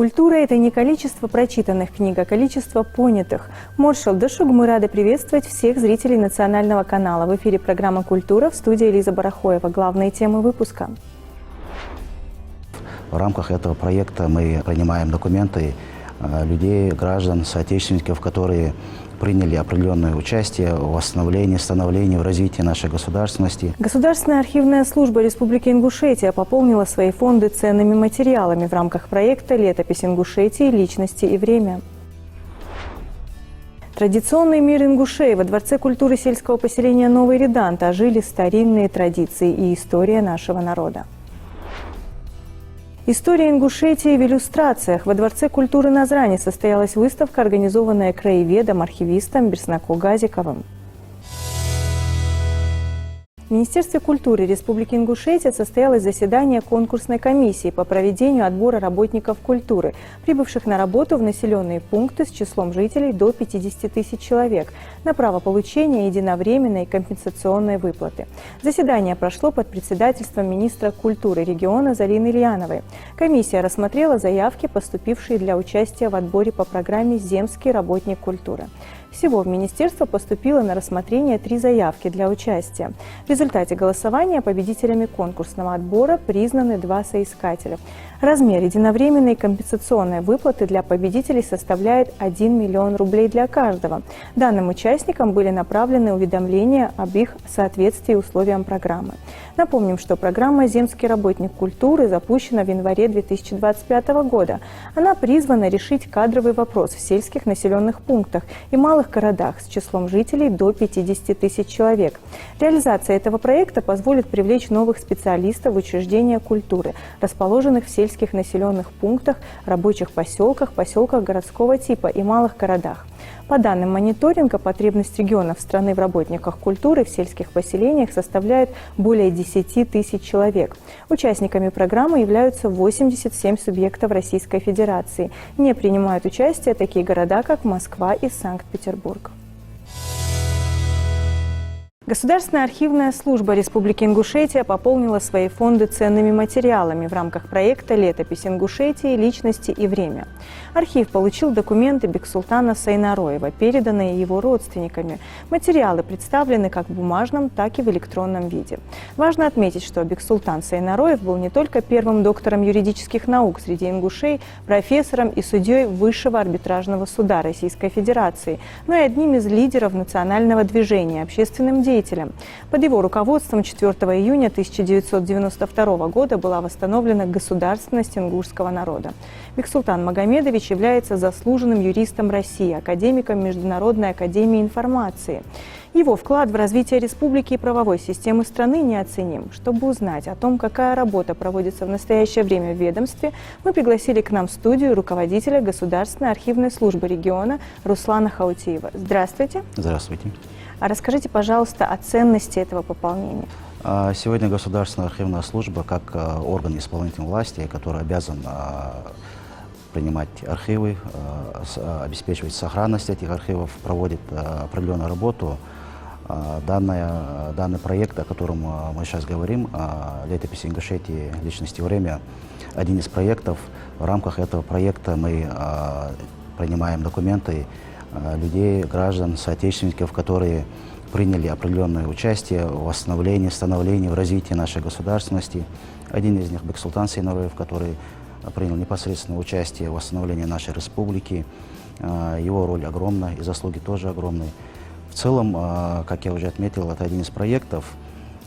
Культура – это не количество прочитанных книг, а количество понятых. Моршал Дашуг, мы рады приветствовать всех зрителей национального канала. В эфире программа «Культура», в студии Лиза Барахоева. Главные темы выпуска. В рамках этого проекта мы принимаем документы людей, граждан, соотечественников, которые приняли определенное участие в восстановлении, становлении, в развитии нашей государственности. Государственная архивная служба Республики Ингушетия пополнила свои фонды ценными материалами в рамках проекта «Летопись Ингушетии. Личности и время». Традиционный мир ингушей. Во Дворце культуры сельского поселения Новый Редант ожили старинные традиции и история нашего народа. История Ингушетии в иллюстрациях. Во Дворце культуры Назрани состоялась выставка, организованная краеведом, архивистом Берснаку Газиковым. В Министерстве культуры Республики Ингушетия состоялось заседание конкурсной комиссии по проведению отбора работников культуры, прибывших на работу в населенные пункты с числом жителей до 50 тысяч человек, на право получения единовременной компенсационной выплаты. Заседание прошло под председательством министра культуры региона Зарины Ильяновой. Комиссия рассмотрела заявки, поступившие для участия в отборе по программе «Земский работник культуры». Всего в министерство поступило на рассмотрение 3 заявки для участия. В результате голосования победителями конкурсного отбора признаны 2 соискателя. Размер единовременной компенсационной выплаты для победителей составляет 1 миллион рублей для каждого. Данным участникам были направлены уведомления об их соответствии условиям программы. Напомним, что программа «Земский работник культуры» запущена в январе 2025 года. Она призвана решить кадровый вопрос в сельских населенных пунктах и малых городах с числом жителей до 50 тысяч человек. Реализация этого проекта позволит привлечь новых специалистов в учреждения культуры, расположенных в сельских населенных пунктах, рабочих поселках, поселках городского типа и малых городах. По данным мониторинга, потребность регионов страны в работниках культуры в сельских поселениях составляет более 10 тысяч человек. Участниками программы являются 87 субъектов Российской Федерации. Не принимают участие такие города, как Москва и Санкт-Петербург. Государственная архивная служба Республики Ингушетия пополнила свои фонды ценными материалами в рамках проекта «Летопись Ингушетии. Личности и время». Архив получил документы Бексултана Сайнароева, переданные его родственниками. Материалы представлены как в бумажном, так и в электронном виде. Важно отметить, что Бексултан Сайнароев был не только первым доктором юридических наук среди ингушей, профессором и судьей Высшего арбитражного суда Российской Федерации, но и одним из лидеров национального движения, общественным деятелем. Под его руководством 4 июня 1992 года была восстановлена государственность ингушского народа. Бексултан Магомедович является заслуженным юристом России, академиком Международной академии информации. Его вклад в развитие республики и правовой системы страны неоценим. Чтобы узнать о том, какая работа проводится в настоящее время в ведомстве, мы пригласили к нам в студию руководителя Государственной архивной службы региона Руслана Хаутиева. Здравствуйте. Здравствуйте. А расскажите, пожалуйста, о ценности этого пополнения. Сегодня Государственная архивная служба, как орган исполнительной власти, который обязан принимать архивы, обеспечивать сохранность этих архивов, проводит определенную работу. Данный проект, о котором мы сейчас говорим, «Летопись Ингушетии. Личности и время», один из проектов. В рамках этого проекта мы принимаем документы людей, граждан, соотечественников, которые приняли определенное участие в восстановлении, становлении, в развитии нашей государственности. Один из них — Бексултан Сайнароев, который принял непосредственное участие в восстановлении нашей республики. Его роль огромна и заслуги тоже огромны. В целом, как я уже отметил, это один из проектов.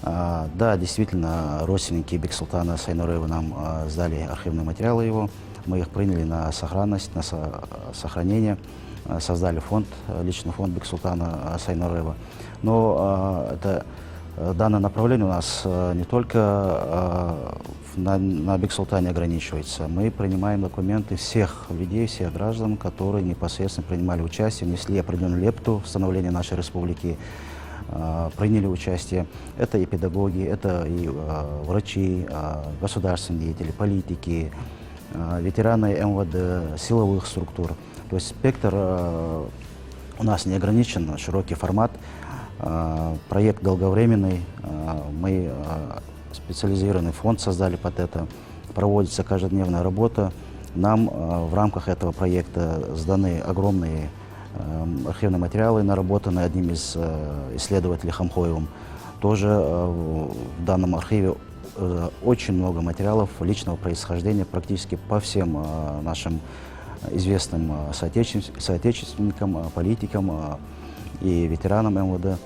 Да, действительно, родственники Бексултана Сайнароева нам сдали архивные материалы его. Мы их приняли на сохранность, на сохранение. Создали фонд, личный фонд Бексултана Сайнароева. Но данное направление у нас не только на Бексултане ограничивается. Мы принимаем документы всех людей, всех граждан, которые непосредственно принимали участие, внесли определенную лепту в становление нашей республики, приняли участие. Это и педагоги, это и врачи, государственные деятели, политики, ветераны МВД, силовых структур. То есть спектр у нас не ограничен, широкий формат. Проект долговременный, мы специализированный фонд создали под это. Проводится каждодневная работа Нам в рамках этого проекта сданы огромные архивные материалы, наработаны одним из исследователей Хамхоевым. Тоже в данном архиве очень много материалов личного происхождения практически по всем нашим известным соотечественникам, политикам и ветеранам МВД.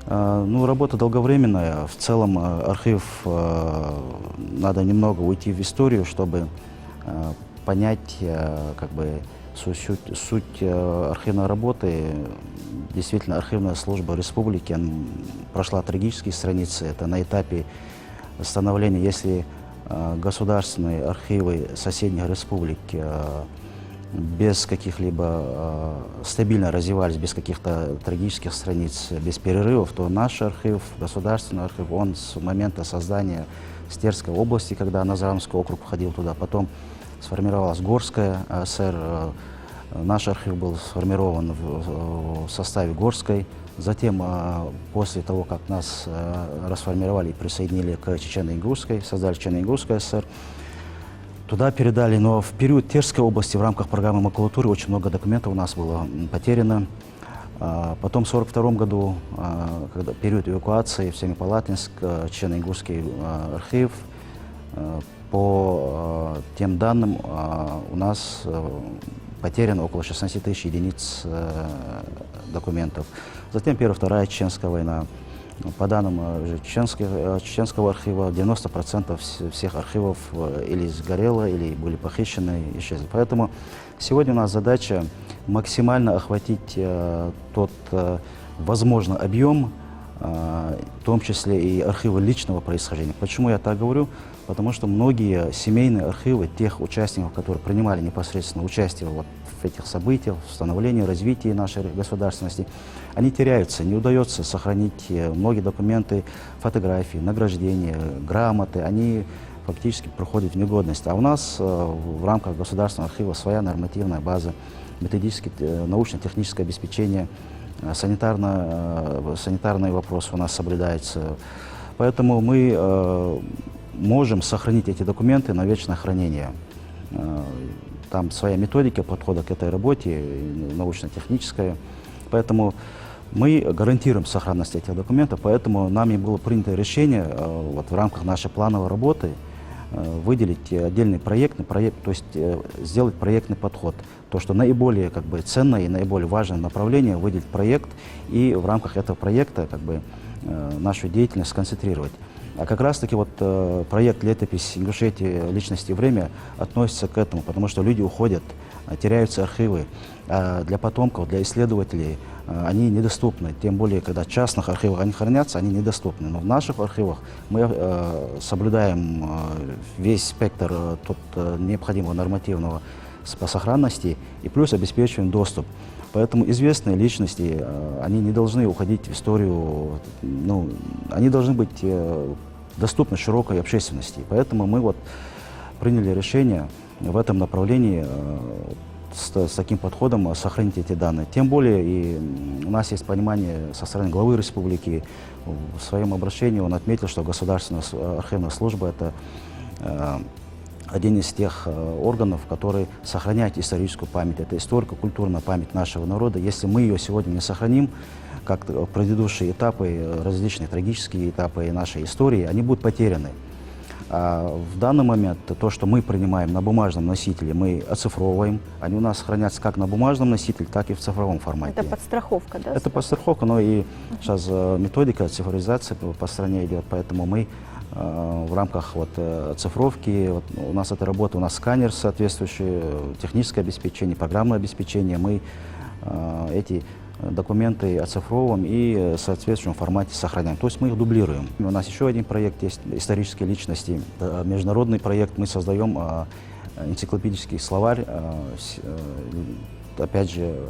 Ну, работа долговременная. В целом архив, надо немного уйти в историю, чтобы понять как бы суть архивной работы. Действительно, архивная служба республики прошла трагические страницы. Это на этапе становления, если государственные архивы соседних республик без каких-либо стабильно развивались, без каких-то трагических страниц, без перерывов, то наш архив, государственный архив, он с момента создания Стерской области, когда Назарамский округ входил туда, потом сформировалась Горская АСР, наш архив был сформирован в составе Горской. Затем, после того, как нас расформировали и присоединили к Чечено-Ингушской, создали Чечено-Ингушскую ССР, туда передали, но в период Терской области в рамках программы макулатуры очень много документов у нас было потеряно. Потом в 1942 году, когда период эвакуации в Семипалатинск, Чечено-Ингушский архив, по тем данным у нас потеряно около 16 тысяч единиц документов. Затем Первая, Вторая Чеченская война. По данным Чеченского архива, 90% всех архивов или сгорело, или были похищены, исчезли. Поэтому сегодня у нас задача максимально охватить тот возможный объем, в том числе и архивы личного происхождения. Почему я так говорю? Потому что многие семейные архивы тех участников, которые принимали непосредственно участие вот в этих событиях, в становлении, развитии нашей государственности, они теряются, не удается сохранить многие документы, фотографии, награждения, грамоты, они фактически проходят в негодность. А у нас в рамках государственного архива своя нормативная база, методическое, научно-техническое обеспечение, санитарные вопросы у нас соблюдаются. Поэтому мы можем сохранить эти документы на вечное хранение. Там своя методика подхода к этой работе, научно-техническая. Поэтому мы гарантируем сохранность этих документов, поэтому нами было принято решение вот, в рамках нашей плановой работы выделить отдельный проект, то есть сделать проектный подход. То, что наиболее как бы, ценное и наиболее важное направление, выделить проект и в рамках этого проекта как бы, нашу деятельность сконцентрировать. А как раз-таки вот проект «Летопись Ингушетии. Личности и время» относится к этому, потому что люди уходят, теряются архивы. А для потомков, для исследователей они недоступны. Тем более, когда в частных архивах они хранятся, они недоступны. Но в наших архивах мы соблюдаем весь спектр необходимого нормативного по сохранности и плюс обеспечиваем доступ. Поэтому известные личности, они не должны уходить в историю, ну, они должны быть доступны широкой общественности. Поэтому мы вот приняли решение в этом направлении с таким подходом сохранить эти данные. Тем более и у нас есть понимание со стороны главы республики. В своем обращении он отметил, что Государственная архивная служба – это один из тех органов, который сохраняет историческую память. Это историко-культурная память нашего народа. Если мы ее сегодня не сохраним, как предыдущие этапы, различные трагические этапы нашей истории, они будут потеряны. А в данный момент то, что мы принимаем на бумажном носителе, мы оцифровываем. Они у нас хранятся как на бумажном носителе, так и в цифровом формате. Это подстраховка, да? Это подстраховка, но и сейчас методика цифровизации по стране идет, поэтому мы в рамках вот, цифровки, вот, у нас эта работа, у нас сканер соответствующий, техническое обеспечение, программное обеспечение, мы эти документы оцифровываем и в соответствующем формате сохраняем. То есть мы их дублируем. У нас еще один проект есть, исторические личности, международный проект, мы создаем энциклопедический словарь, опять же,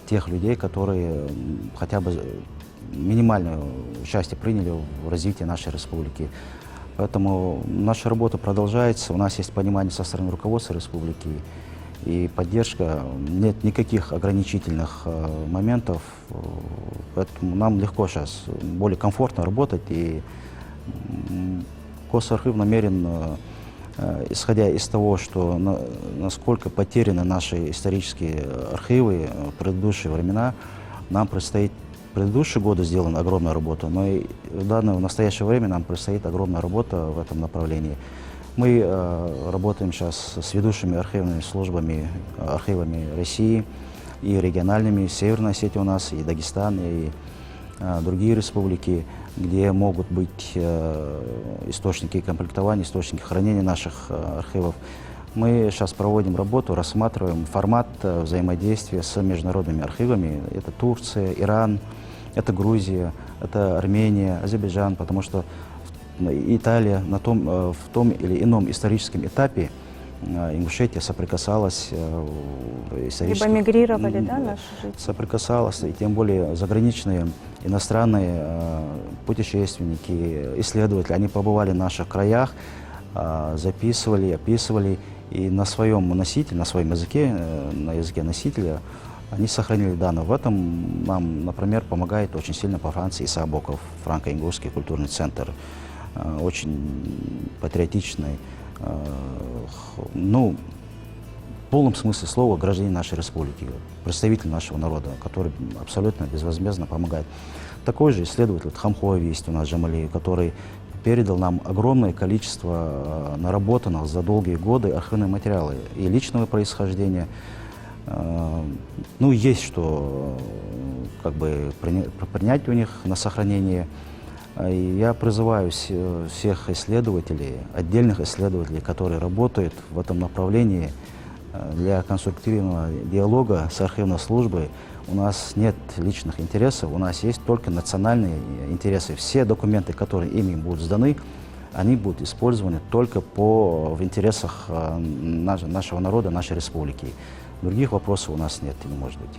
тех людей, которые хотя бы минимальное участие приняли в развитии нашей республики. Поэтому наша работа продолжается, у нас есть понимание со стороны руководства республики и поддержка, нет никаких ограничительных моментов, поэтому нам легко сейчас, более комфортно работать, и Госархив намерен исходя из того, что насколько потеряны наши исторические архивы в предыдущие времена, нам предстоит, в предыдущие годы сделана огромная работа, но и в настоящее время нам предстоит огромная работа в этом направлении. Мы работаем сейчас с ведущими архивными службами, архивами России и региональными, Северной Осетии у нас, и Дагестан, и другие республики, где могут быть источники комплектования, источники хранения наших архивов. Мы сейчас проводим работу, рассматриваем формат взаимодействия с международными архивами. Это Турция, Иран, это Грузия, это Армения, Азербайджан, потому что Италия в том или ином историческом этапе Ингушетия соприкасалась либо мигрировали, да, наши жители? Соприкасалась, и тем более заграничные иностранные путешественники, исследователи, они побывали в наших краях, записывали, описывали, и на своем носителе, на своем языке, на языке носителя, они сохранили данные. В этом нам, например, помогает очень сильно по Франции Иса Абоков, франко-ингушский культурный центр, очень патриотичный, ну, в полном смысле слова гражданин нашей республики, представитель нашего народа, который абсолютно безвозмездно помогает. Такой же исследователь Хамхоев есть у нас, Джамали, который передал нам огромное количество наработанных за долгие годы архивных материалов и личного происхождения. Ну, есть что как бы принять у них на сохранение. И я призываю всех исследователей, отдельных исследователей, которые работают в этом направлении, для конструктивного диалога с архивной службой. У нас нет личных интересов, у нас есть только национальные интересы. Все документы, которые ими будут сданы, они будут использованы только в интересах нашего народа, нашей республики. Других вопросов у нас нет и не может быть.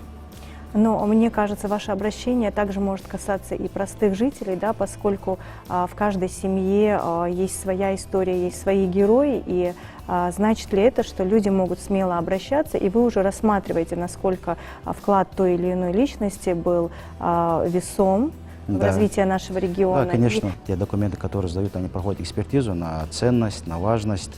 Но мне кажется, ваше обращение также может касаться и простых жителей, да, поскольку в каждой семье есть своя история, есть свои герои, и значит ли это, что люди могут смело обращаться, и вы уже рассматриваете, насколько вклад той или иной личности был весом в развитие нашего региона? Да, конечно. Те документы, которые сдают, они проходят экспертизу на ценность, на важность,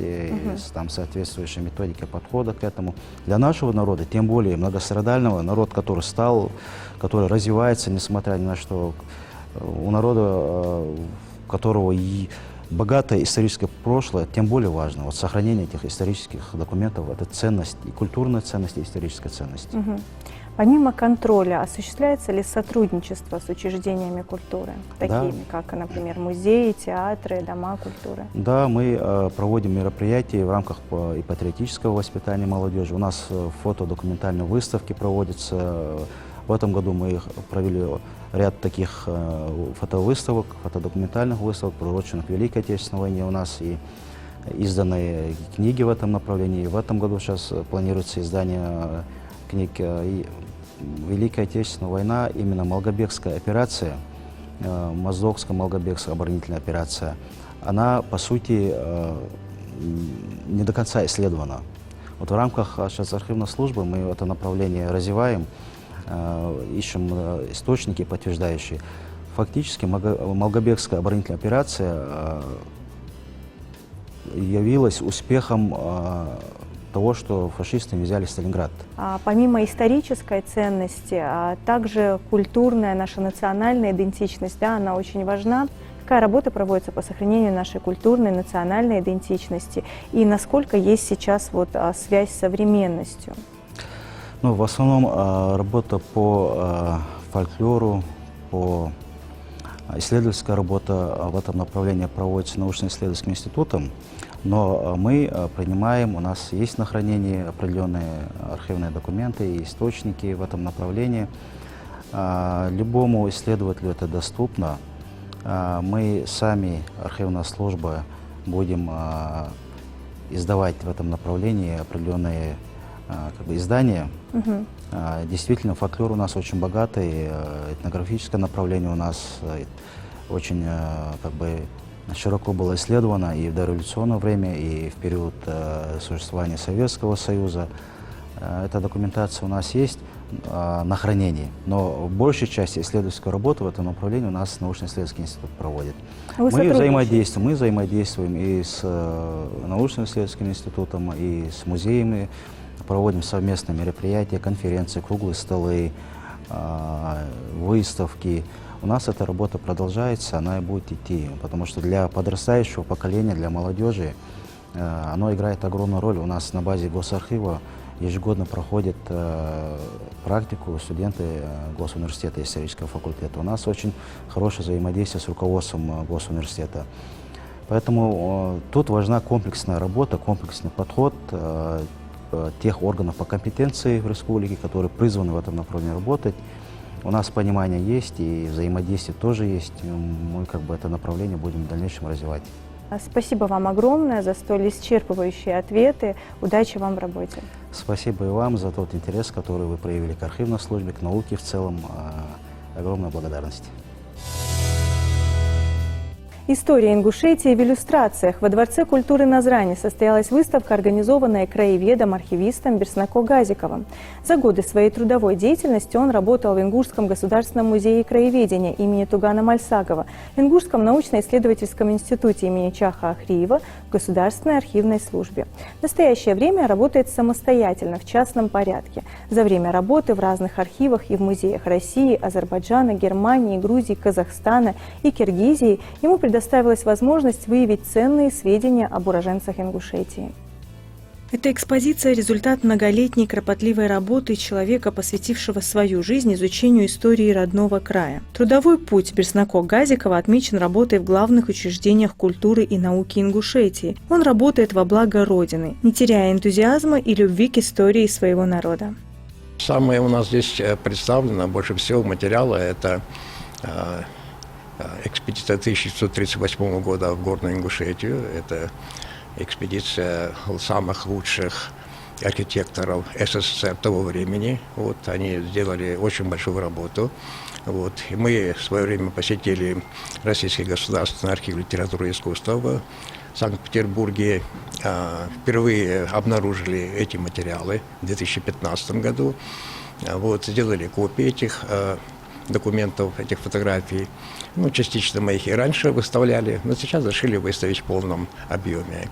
там соответствующая методика подхода к этому. Для нашего народа, тем более многострадального, народ, который который развивается, несмотря ни на что, у народа, у которого и богатое историческое прошлое, тем более важно. Вот сохранение этих исторических документов – это ценность, и культурная ценность, и историческая ценность. Помимо контроля, осуществляется ли сотрудничество с учреждениями культуры, такими как, например, музеи, театры, дома культуры? Да, мы проводим мероприятия в рамках и патриотического воспитания молодежи. У нас фотодокументальные выставки проводятся. В этом году мы провели ряд таких фотовыставок, фотодокументальных выставок, приуроченных к Великой Отечественной войне. У нас и изданные книги в этом направлении. В этом году сейчас планируется издание книг и Великая Отечественная война, именно Малгобекская операция, Моздокско-Малгобекская оборонительная операция, она, по сути, не до конца исследована. Вот в рамках сейчас архивной службы мы это направление развиваем, ищем источники, подтверждающие. Фактически Малгобекская оборонительная операция явилась успехом того, что фашисты взяли Сталинград. Помимо исторической ценности, также культурная, наша национальная идентичность, да, она очень важна. Какая работа проводится по сохранению нашей культурной, национальной идентичности? И насколько есть сейчас связь с современностью? Ну, в основном работа по фольклору, исследовательская работа в этом направлении проводится научно-исследовательским институтом. Но мы принимаем, у нас есть на хранении определенные архивные документы и источники в этом направлении. Любому исследователю это доступно. Мы сами, архивная служба, будем издавать в этом направлении определенные издания. Действительно, фольклор у нас очень богатый, этнографическое направление у нас очень широко было исследовано и в дореволюционное время, и в период существования Советского Союза. Эта документация у нас есть, на хранении. Но большая часть исследовательской работы в этом направлении у нас научно-исследовательский институт проводит. Мы взаимодействуем и с научно-исследовательским институтом, и с музеями, проводим совместные мероприятия, конференции, круглые столы, выставки. У нас эта работа продолжается, она и будет идти, потому что для подрастающего поколения, для молодежи, оно играет огромную роль. У нас на базе Госархива ежегодно проходят практику студенты Госуниверситета исторического факультета. У нас очень хорошее взаимодействие с руководством Госуниверситета. Поэтому тут важна комплексная работа, комплексный подход тех органов по компетенции в республике, которые призваны в этом направлении работать. У нас понимание есть и взаимодействие тоже есть. Мы это направление будем в дальнейшем развивать. Спасибо вам огромное за столь исчерпывающие ответы. Удачи вам в работе. Спасибо и вам за тот интерес, который вы проявили к архивной службе, к науке в целом. Огромная благодарность. История Ингушетии в иллюстрациях. Во Дворце культуры Назрани состоялась выставка, организованная краеведом-архивистом Берснако Газиковым. За годы своей трудовой деятельности он работал в Ингушском государственном музее краеведения имени Тугана Мальсагова, в Ингушском научно-исследовательском институте имени Чаха Ахриева, в Государственной архивной службе. В настоящее время работает самостоятельно, в частном порядке. За время работы в разных архивах и в музеях России, Азербайджана, Германии, Грузии, Казахстана и Киргизии ему предоставилась возможность выявить ценные сведения об уроженцах Ингушетии. Эта экспозиция – результат многолетней кропотливой работы человека, посвятившего свою жизнь изучению истории родного края. Трудовой путь Берснако Газикова отмечен работой в главных учреждениях культуры и науки Ингушетии. Он работает во благо Родины, не теряя энтузиазма и любви к истории своего народа. Самое у нас здесь представлено больше всего материала – это экспедиция 1938 года в Горную Ингушетию. Это экспедиция самых лучших архитекторов СССР того времени. Они сделали очень большую работу. И мы в свое время посетили Российский государственный архив литературы и искусства в Санкт-Петербурге. Впервые обнаружили эти материалы в 2015 году. Сделали копии этих документов, этих фотографий. Частично мы их и раньше выставляли, но сейчас решили выставить в полном объеме.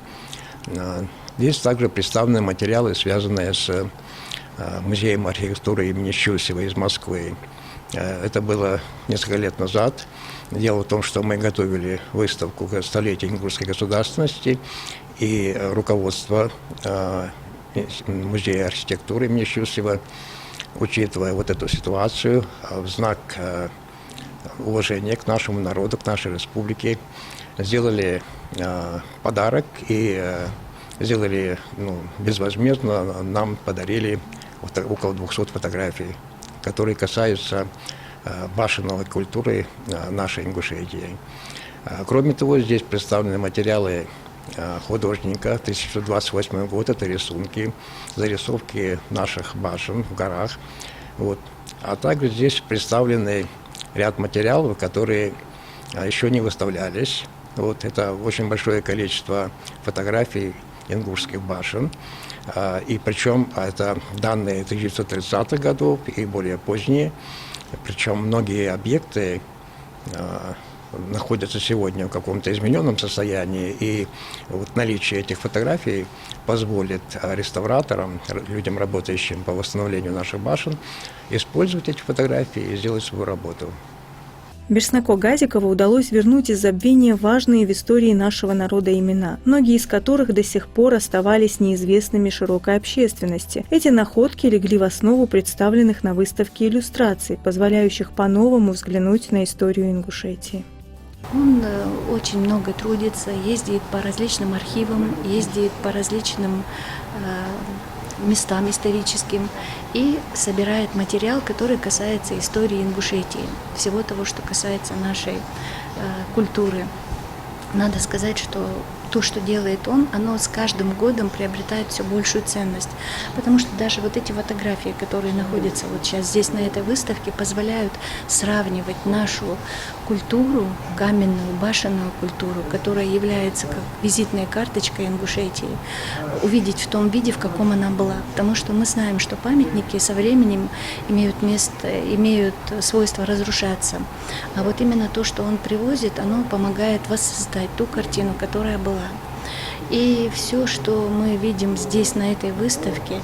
Здесь также представлены материалы, связанные с музеем архитектуры имени Щусева из Москвы. Это было несколько лет назад. Дело в том, что мы готовили выставку к столетию ингушской государственности, и руководство музея архитектуры имени Щусева, учитывая эту ситуацию, в знак уважения к нашему народу, к нашей республике, сделали подарок и сделали безвозмездно, нам подарили около 200 фотографий, которые касаются башенной культуры нашей Ингушетии. Кроме того, здесь представлены материалы художника, 1928 год, это рисунки, зарисовки наших башен в горах. А также здесь представлены ряд материалов, которые еще не выставлялись. Это очень большое количество фотографий ингушских башен. И причем это данные 1930-х годов и более поздние. Причем многие объекты находятся сегодня в каком-то измененном состоянии, и наличие этих фотографий позволит реставраторам, людям, работающим по восстановлению наших башен, использовать эти фотографии и сделать свою работу. Берснако Газикову удалось вернуть из забвения важные в истории нашего народа имена, многие из которых до сих пор оставались неизвестными широкой общественности. Эти находки легли в основу представленных на выставке иллюстраций, позволяющих по-новому взглянуть на историю Ингушетии. Он очень много трудится, ездит по различным архивам, ездит по различным местам историческим и собирает материал, который касается истории Ингушетии, всего того, что касается нашей культуры. Надо сказать, что то, что делает он, оно с каждым годом приобретает все большую ценность. Потому что даже вот эти фотографии, которые находятся вот сейчас здесь на этой выставке, позволяют сравнивать нашу культуру, каменную, башенную культуру, которая является как визитной карточкой Ингушетии, увидеть в том виде, в каком она была. Потому что мы знаем, что памятники со временем имеют свойство разрушаться. А вот именно то, что он привозит, оно помогает воссоздать ту картину, которая была. И все, что мы видим здесь, на этой выставке,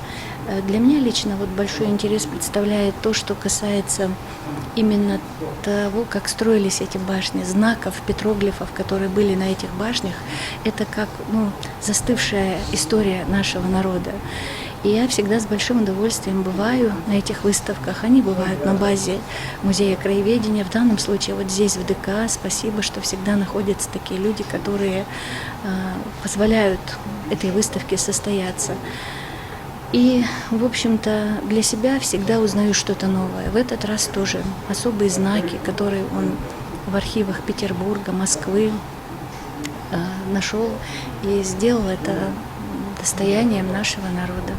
для меня лично вот большой интерес представляет то, что касается именно того, как строились эти башни, знаков, петроглифов, которые были на этих башнях. Это как застывшая история нашего народа. И я всегда с большим удовольствием бываю на этих выставках. Они бывают на базе Музея краеведения. В данном случае вот здесь, в ДК. Спасибо, что всегда находятся такие люди, которые позволяют этой выставке состояться. И, в общем-то, для себя всегда узнаю что-то новое. В этот раз тоже особые знаки, которые он в архивах Петербурга, Москвы нашел и сделал это достоянием нашего народа.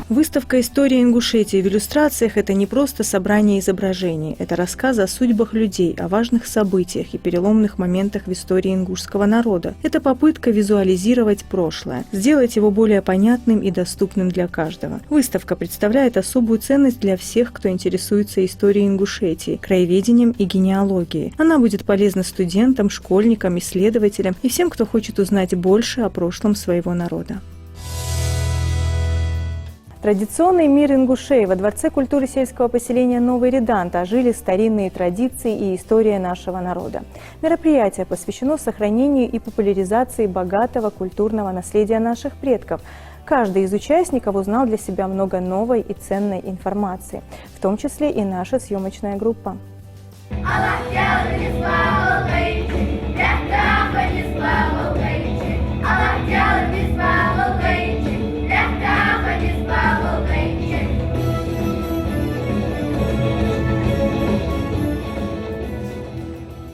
Выставка «История Ингушетии» в иллюстрациях – это не просто собрание изображений, это рассказ о судьбах людей, о важных событиях и переломных моментах в истории ингушского народа. Это попытка визуализировать прошлое, сделать его более понятным и доступным для каждого. Выставка представляет особую ценность для всех, кто интересуется историей Ингушетии, краеведением и генеалогией. Она будет полезна студентам, школьникам, исследователям и всем, кто хочет узнать больше о прошлом своего народа. Традиционный мир ингушей. Во Дворце культуры сельского поселения Новый Редант ожили старинные традиции и история нашего народа. Мероприятие посвящено сохранению и популяризации богатого культурного наследия наших предков. Каждый из участников узнал для себя много новой и ценной информации, в том числе и наша съемочная группа.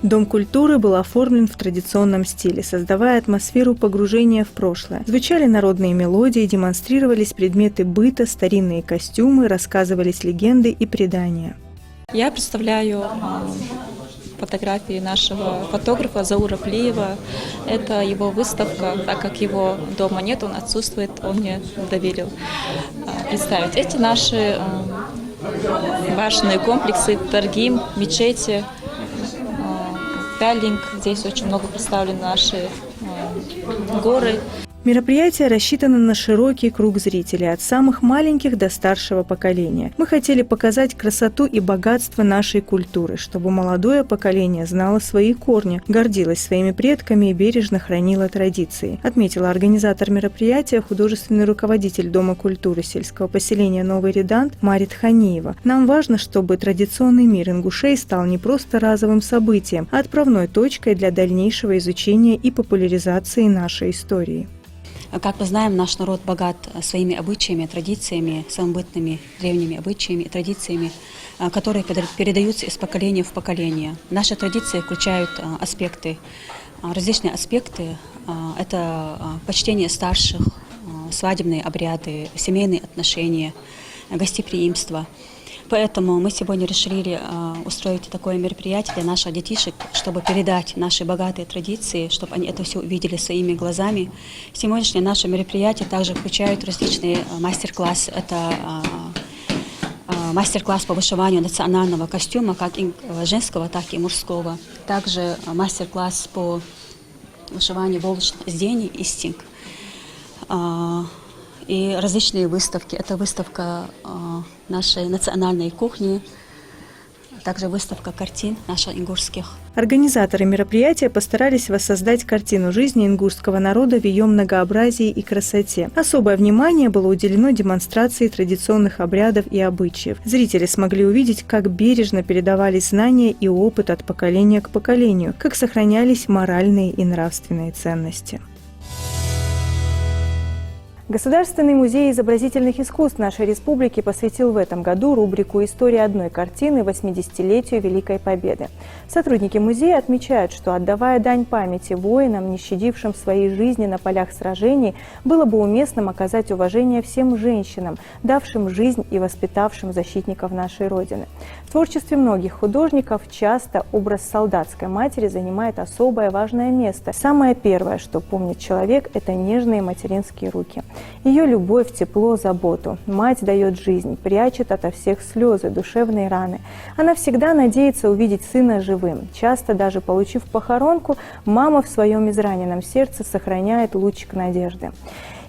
Дом культуры был оформлен в традиционном стиле, создавая атмосферу погружения в прошлое. Звучали народные мелодии, демонстрировались предметы быта, старинные костюмы, рассказывались легенды и предания. Я представляю фотографии нашего фотографа Заура Плиева. Это его выставка, так как его дома нет, он отсутствует, он мне доверил представить. Эти наши башенные комплексы, Таргим, мечети, Пялинг. Здесь очень много представлены наши горы. Мероприятие рассчитано на широкий круг зрителей, от самых маленьких до старшего поколения. Мы хотели показать красоту и богатство нашей культуры, чтобы молодое поколение знало свои корни, гордилось своими предками и бережно хранило традиции, отметила организатор мероприятия, художественный руководитель Дома культуры сельского поселения Новый Редант Марит Ханиева. Нам важно, чтобы традиционный мир ингушей стал не просто разовым событием, а отправной точкой для дальнейшего изучения и популяризации нашей истории. Как мы знаем, наш народ богат своими обычаями, традициями, самобытными древними обычаями и традициями, которые передаются из поколения в поколение. Наши традиции включают различные аспекты. Это почтение старших, свадебные обряды, семейные отношения, гостеприимство. Поэтому мы сегодня решили устроить такое мероприятие для наших детишек, чтобы передать наши богатые традиции, чтобы они это все увидели своими глазами. Сегодняшнее наше мероприятие также включает различные мастер-классы. Это мастер-класс по вышиванию национального костюма, как и женского, так и мужского. Также мастер-класс по вышиванию волочных изделий и стинг. И различные выставки. Это выставка нашей национальной кухни, также выставка картин наших ингушских. Организаторы мероприятия постарались воссоздать картину жизни ингушского народа в ее многообразии и красоте. Особое внимание было уделено демонстрации традиционных обрядов и обычаев. Зрители смогли увидеть, как бережно передавались знания и опыт от поколения к поколению, как сохранялись моральные и нравственные ценности. Государственный музей изобразительных искусств нашей республики посвятил в этом году рубрику «История одной картины 80-летию Великой Победы». Сотрудники музея отмечают, что, отдавая дань памяти воинам, не щадившим своей жизни на полях сражений, было бы уместным оказать уважение всем женщинам, давшим жизнь и воспитавшим защитников нашей Родины. В творчестве многих художников часто образ солдатской матери занимает особое важное место. Самое первое, что помнит человек, это нежные материнские руки. Ее любовь, тепло, заботу. Мать дает жизнь, прячет ото всех слезы, душевные раны. Она всегда надеется увидеть сына живым. Часто, даже получив похоронку, мама в своем израненном сердце сохраняет лучик надежды.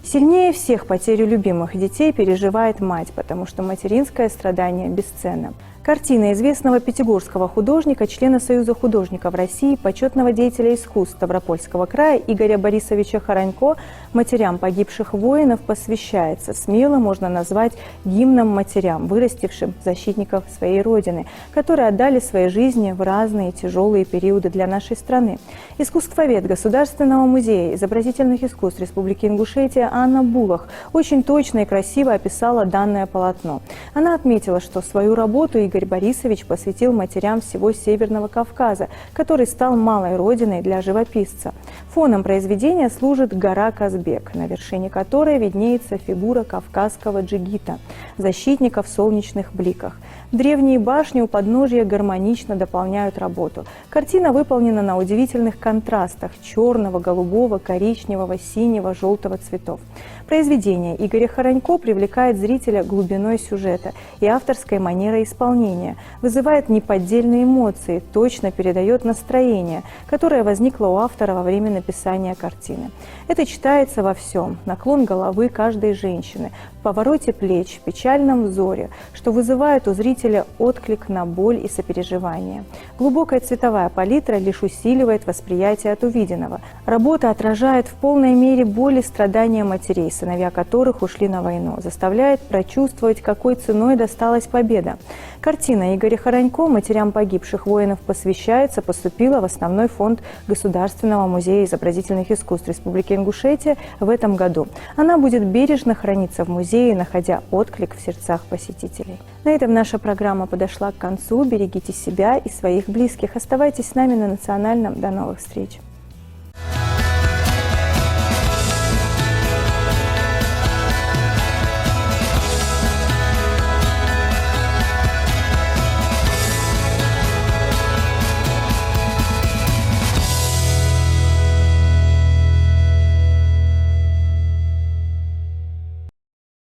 Сильнее всех потерю любимых детей переживает мать, потому что материнское страдание бесценно. Картина известного пятигорского художника, члена Союза художников России, почетного деятеля искусств Ставропольского края Игоря Борисовича Хоронько матерям погибших воинов посвящается. Смело можно назвать гимном матерям, вырастившим защитников своей Родины, которые отдали свои жизни в разные тяжелые периоды для нашей страны. Искусствовед Государственного музея изобразительных искусств Республики Ингушетия Анна Булах очень точно и красиво описала данное полотно. Она отметила, что свою работу Игорь Борисович посвятил матерям всего Северного Кавказа, который стал малой родиной для живописца. Фоном произведения служит гора Казбек, на вершине которой виднеется фигура кавказского джигита, защитника в солнечных бликах. Древние башни у подножия гармонично дополняют работу. Картина выполнена на удивительных контрастах черного, голубого, коричневого, синего, желтого цветов. Произведение Игоря Хоронько привлекает зрителя глубиной сюжета и авторской манерой исполнения, вызывает неподдельные эмоции, точно передает настроение, которое возникло у автора во время написания картины. Это читается во всем: наклон головы каждой женщины, в повороте плеч, в печальном взоре, что вызывает у зрителя отклик на боль и сопереживание. Глубокая цветовая палитра лишь усиливает восприятие от увиденного. Работа отражает в полной мере боль и страдания матерей, сыновья которых ушли на войну, заставляет прочувствовать, какой ценой досталась победа. Картина Игоря Хоронько «Матерям погибших воинов посвящается» поступила в основной фонд Государственного музея изобразительных искусств Республики Ингушетия в этом году. Она будет бережно храниться в музее, находя отклик в сердцах посетителей. На этом наша программа подошла к концу. Берегите себя и своих близких. Оставайтесь с нами на Национальном. До новых встреч!